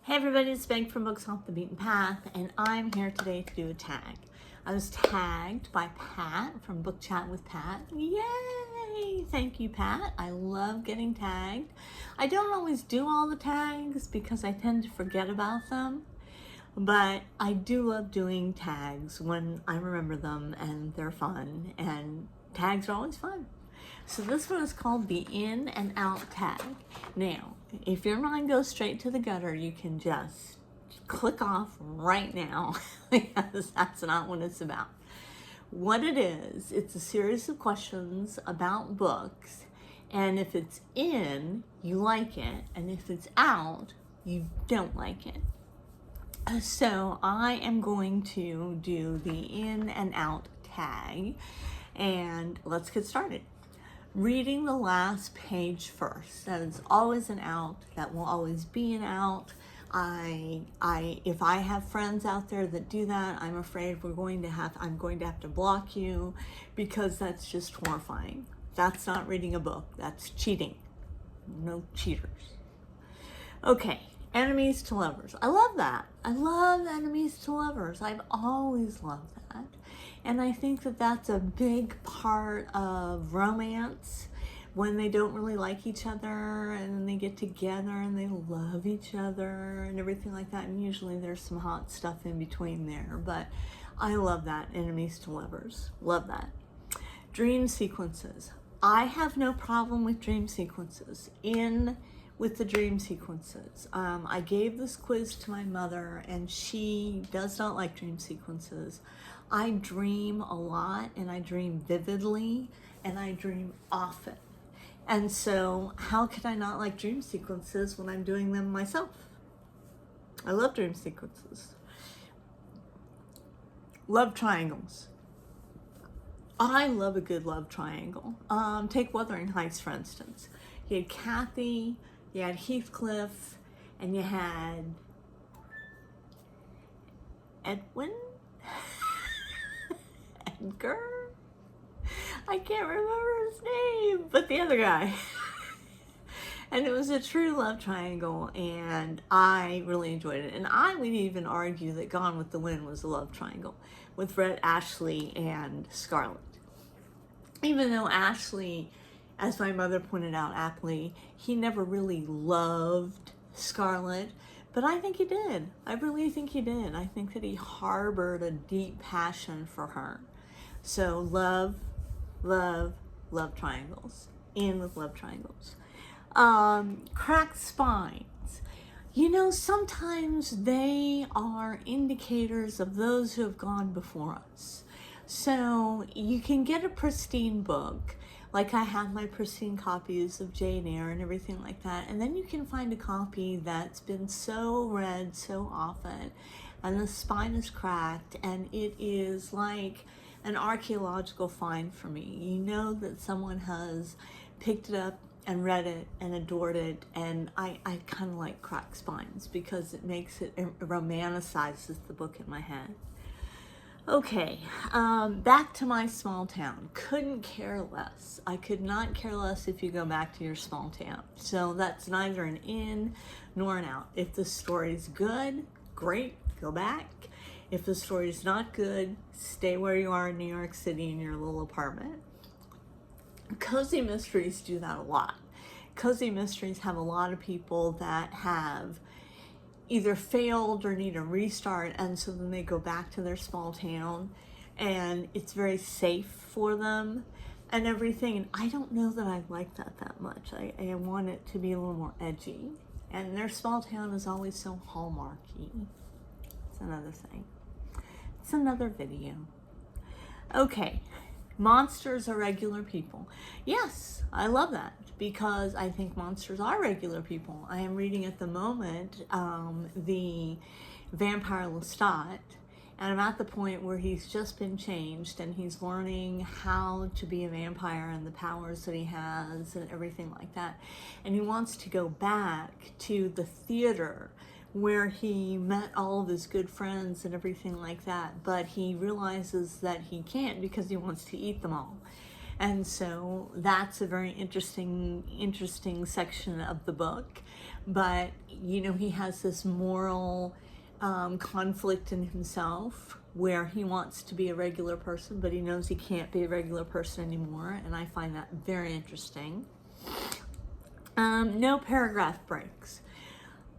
Hey everybody, it's Meg from Books Off the Beaten Path, and I'm here today to do a tag. I was tagged by Pat from Book Chat with Pat. Yay! Thank you, Pat. I love getting tagged. I don't always do all the tags because I tend to forget about them, but I do love doing tags when I remember them and they're fun, and tags are always fun. So this one is called the In and Out tag. Now, if your mind goes straight to the gutter, you can just click off right now because that's not what it's about. What it is, it's a series of questions about books, and if it's in, you like it, and if it's out, you don't like it. So I am going to do the In and Out tag, and let's get started. Reading the last page first. That is always an out. That will always be an out. If I have friends out there that do that, I'm afraid I'm going to have to block you because that's just horrifying. That's not reading a book. That's cheating. No cheaters. Okay, enemies to lovers. I love that. I love enemies to lovers. I've always loved that. And I think that that's a big part of romance, when they don't really like each other and they get together and they love each other and everything like that. And usually there's some hot stuff in between there, but I love that. Enemies to lovers. Love that. Dream sequences. I have no problem with dream sequences. With the dream sequences. I gave this quiz to my mother and she does not like dream sequences. I dream a lot and I dream vividly and I dream often. And so how could I not like dream sequences when I'm doing them myself? I love dream sequences. Love triangles. I love a good love triangle. Take Wuthering Heights, for instance. You had Kathy, you had Heathcliff, and you had Edwin? Edgar? I can't remember his name, but the other guy. And it was a true love triangle, and I really enjoyed it. And I would even argue that Gone with the Wind was a love triangle with Rhett, Ashley, and Scarlett. Even though Ashley, as my mother pointed out aptly, he never really loved Scarlett, but I think he did. I really think he did. I think that he harbored a deep passion for her. So love, love, love triangles. In with love triangles. Cracked spines. You know, sometimes they are indicators of those who have gone before us. So you can get a pristine book, like I have my pristine copies of Jane Eyre and everything like that, and then you can find a copy that's been so read so often and the spine is cracked, and it is like an archaeological find for me. You know that someone has picked it up and read it and adored it, and I kind of like cracked spines because it romanticizes the book in my head. Okay, back to my small town. Couldn't care less. I could not care less if you go back to your small town. So that's neither an in nor an out. If the story's good, great, go back. If the story's not good, stay where you are in New York City in your little apartment. Cozy mysteries do that a lot. Cozy mysteries have a lot of people that have either failed or need a restart, and so then they go back to their small town and it's very safe for them and everything. And I don't know that I like that much. I want it to be a little more edgy, and their small town is always so hallmarky. It's another thing. It's another video. Okay, monsters are regular people. Yes, I love that because I think monsters are regular people. I am reading at the moment the Vampire Lestat, and I'm at the point where he's just been changed and he's learning how to be a vampire and the powers that he has and everything like that. And he wants to go back to the theater where he met all of his good friends and everything like that, but he realizes that he can't because he wants to eat them all. And so that's a very interesting section of the book. But, you know, he has this moral conflict in himself where he wants to be a regular person, but he knows he can't be a regular person anymore. And I find that very interesting. No paragraph breaks.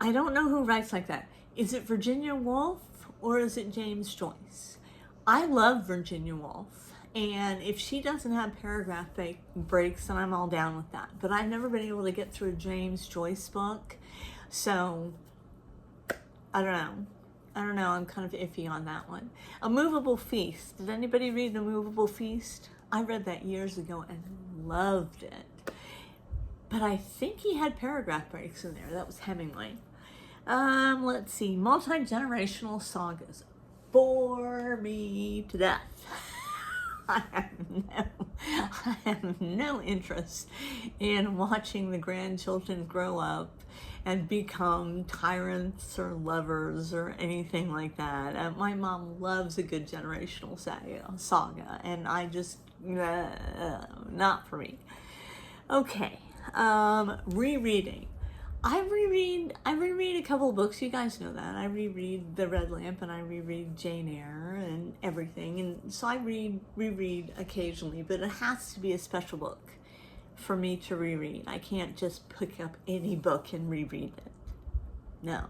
I don't know who writes like that. Is it Virginia Woolf or is it James Joyce? I love Virginia Woolf, and if she doesn't have paragraph breaks, then I'm all down with that. But I've never been able to get through a James Joyce book, so I don't know. I'm kind of iffy on that one. A Movable Feast. Did anybody read A Movable Feast? I read that years ago and loved it. But I think he had paragraph breaks in there. That was Hemingway. Let's see. Multi-generational sagas. Bore me to death. I have no interest in watching the grandchildren grow up and become tyrants or lovers or anything like that. My mom loves a good generational saga, and I just, not for me. Okay, rereading. I reread a couple of books. You guys know that. I reread The Red Lamp and I reread Jane Eyre and everything. And so I reread occasionally, but it has to be a special book for me to reread. I can't just pick up any book and reread it. No.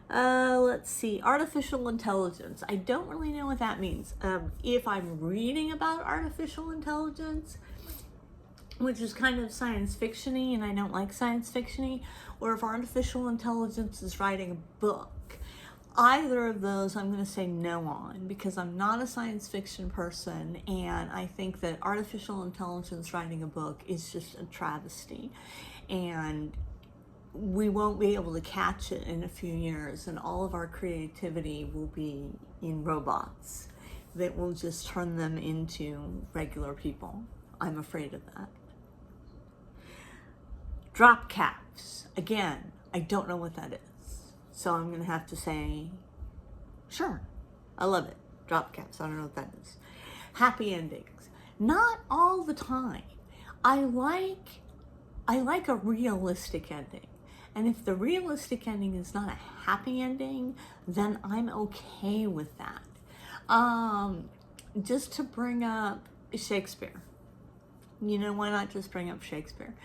Let's see. Artificial intelligence. I don't really know what that means. If I'm reading about artificial intelligence, which is kind of science fiction-y, and I don't like science fiction-y, or if artificial intelligence is writing a book, either of those I'm going to say no on, because I'm not a science fiction person, and I think that artificial intelligence writing a book is just a travesty, and we won't be able to catch it in a few years, and all of our creativity will be in robots that will just turn them into regular people. I'm afraid of that. Drop caps. Again, I don't know what that is. So I'm going to have to say, sure, I love it. Drop caps. I don't know what that is. Happy endings. Not all the time. I like a realistic ending. And if the realistic ending is not a happy ending, then I'm okay with that. Just to bring up Shakespeare. You know, why not just bring up Shakespeare?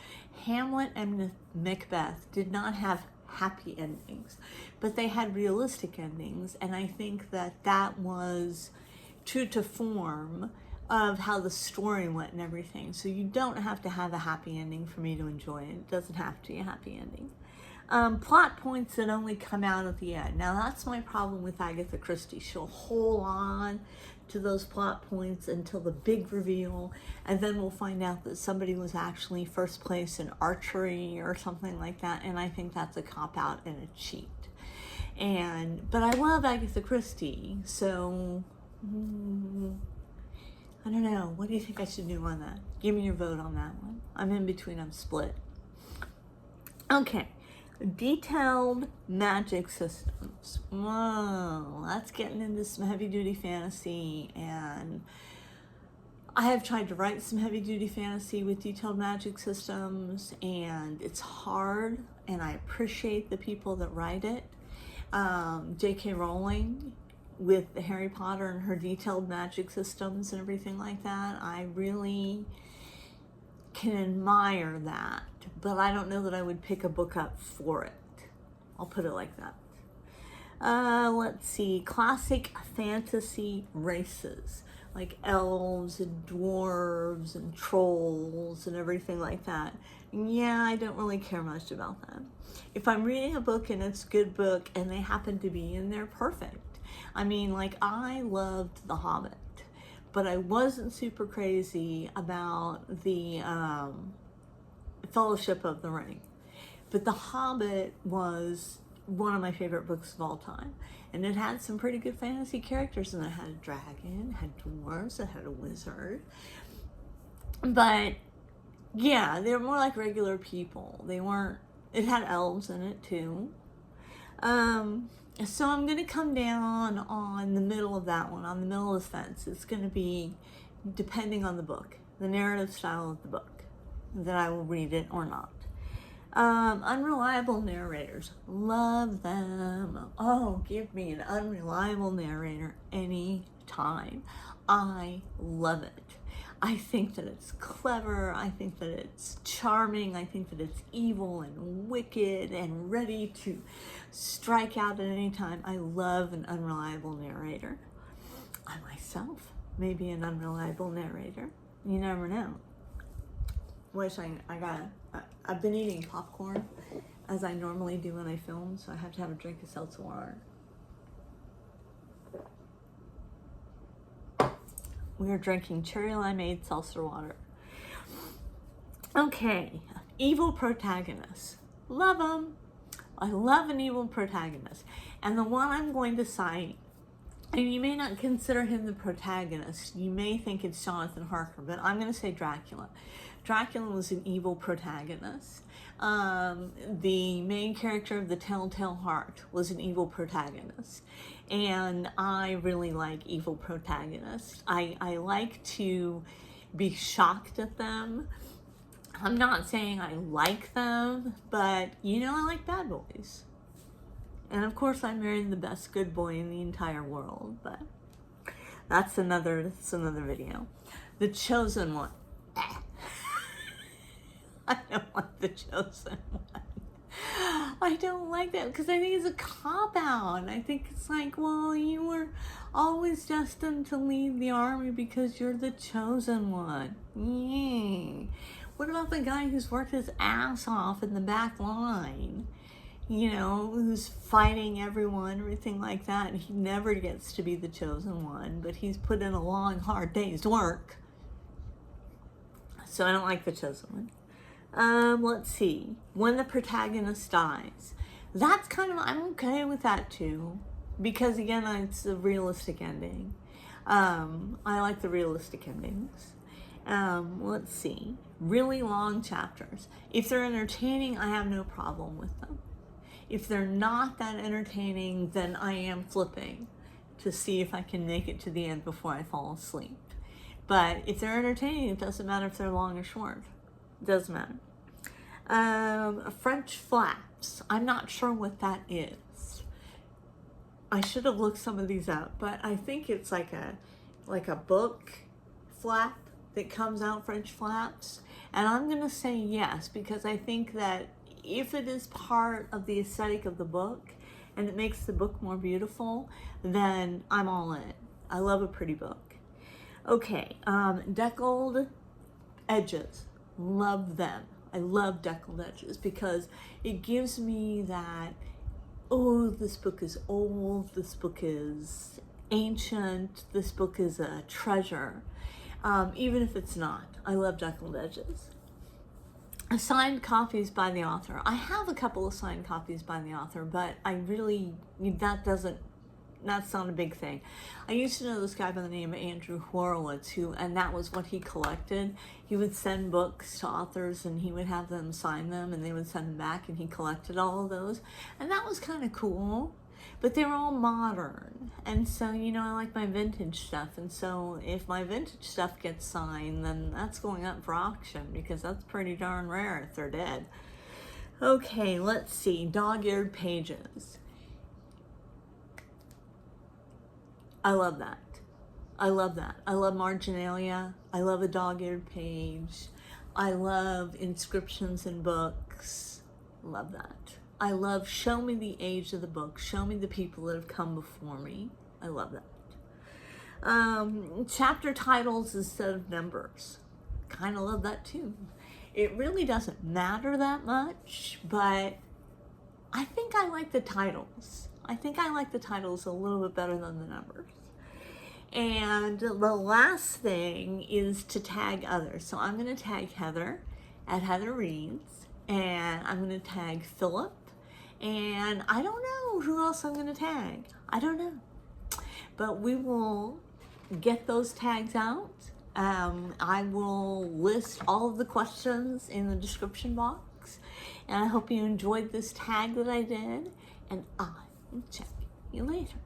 Hamlet and Macbeth did not have happy endings, but they had realistic endings, and I think that was true to form of how the story went and everything. So you don't have to have a happy ending for me to enjoy it. It doesn't have to be a happy ending. Plot points that only come out at the end. Now that's my problem with Agatha Christie. She'll hold on to those plot points until the big reveal, and then we'll find out that somebody was actually first place in archery or something like that, and I think that's a cop-out and a cheat. But I love Agatha Christie, so I don't know. What do you think I should do on that? Give me your vote on that one. I'm in between. I'm split. Okay. Detailed magic systems. Whoa, that's getting into some heavy-duty fantasy, and I have tried to write some heavy-duty fantasy with detailed magic systems, and it's hard, and I appreciate the people that write it. J.K. Rowling with the Harry Potter and her detailed magic systems and everything like that, I really can admire that, but I don't know that I would pick a book up for it. I'll put it like that. Let's see, classic fantasy races, like elves and dwarves and trolls and everything like that. Yeah, I don't really care much about that. If I'm reading a book and it's a good book and they happen to be in there, perfect. I mean, like, I loved The Hobbit, but I wasn't super crazy about the Fellowship of the Ring. But The Hobbit was one of my favorite books of all time. And it had some pretty good fantasy characters, and it had a dragon, it had dwarves, it had a wizard. But yeah, they were more like regular people. They weren't, it had elves in it too. So I'm going to come down on the middle of that one, on the middle of the fence. It's going to be depending on the book. the narrative style of the book, that I will read it or not. Unreliable narrators, love them. Oh, give me an unreliable narrator anytime. I love it. I think that it's clever. I think that it's charming. I think that it's evil and wicked and ready to strike out at any time. I love an unreliable narrator. I myself may be an unreliable narrator. You never know. I've been eating popcorn as I normally do when I film, so I have to have a drink of seltzer water. We are drinking cherry limeade seltzer water. Okay, evil protagonists. Love them. I love an evil protagonist. And the one I'm going to cite, and you may not consider him the protagonist. You may think it's Jonathan Harker, but I'm going to say Dracula. Dracula was an evil protagonist. The main character of The Telltale Heart was an evil protagonist. And I really like evil protagonists. I like to be shocked at them. I'm not saying I like them, but I like bad boys. And of course I married the best good boy in the entire world, but that's another video. The Chosen One. I don't like The Chosen One. I don't like that because I think it's a cop-out. I think it's like, well, you were always destined to lead the army because you're the chosen one. Yeah. What about the guy who's worked his ass off in the back line? Who's fighting everyone, everything like that, and he never gets to be the chosen one, but he's put in a long, hard day's work. So I don't like The Chosen One. Let's see. When the protagonist dies. I'm okay with that too. Because again, it's a realistic ending. I like the realistic endings. Let's see. Really long chapters. If they're entertaining, I have no problem with them. If they're not that entertaining, then I am flipping to see if I can make it to the end before I fall asleep. But if they're entertaining, it doesn't matter if they're long or short. It doesn't matter. French flaps. I'm not sure what that is. I should have looked some of these up, but I think it's like a book flap that comes out French flaps. And I'm going to say yes, because I think that if it is part of the aesthetic of the book and it makes the book more beautiful, then I'm all in. I love a pretty book. Okay, Deckled Edges. Love them. I love Deckled Edges because it gives me that, oh, this book is old, this book is ancient, this book is a treasure. Even if it's not. I love Deckled Edges. Signed copies by the author. I have a couple of signed copies by the author, but that's not a big thing. I used to know this guy by the name of Andrew Horowitz, and that was what he collected. He would send books to authors and he would have them sign them and they would send them back, and he collected all of those. And that was kind of cool, but they were all modern. And so, I like my vintage stuff. And so if my vintage stuff gets signed, then that's going up for auction because that's pretty darn rare if they're dead. Okay, let's see. Dog-eared pages. I love that. I love that. I love marginalia. I love a dog-eared page. I love inscriptions in books. Love that. I love show me the age of the book. Show me the people that have come before me. I love that. Chapter titles instead of numbers. Kind of love that too. It really doesn't matter that much, but I think I like the titles. I think I like the titles a little bit better than the numbers. And the last thing is to tag others. So I'm going to tag Heather at Heather Reads, and I'm going to tag Philip, and I don't know who else I'm going to tag. I don't know. But we will get those tags out. I will list all of the questions in the description box, and I hope you enjoyed this tag that I did, and I will check you later.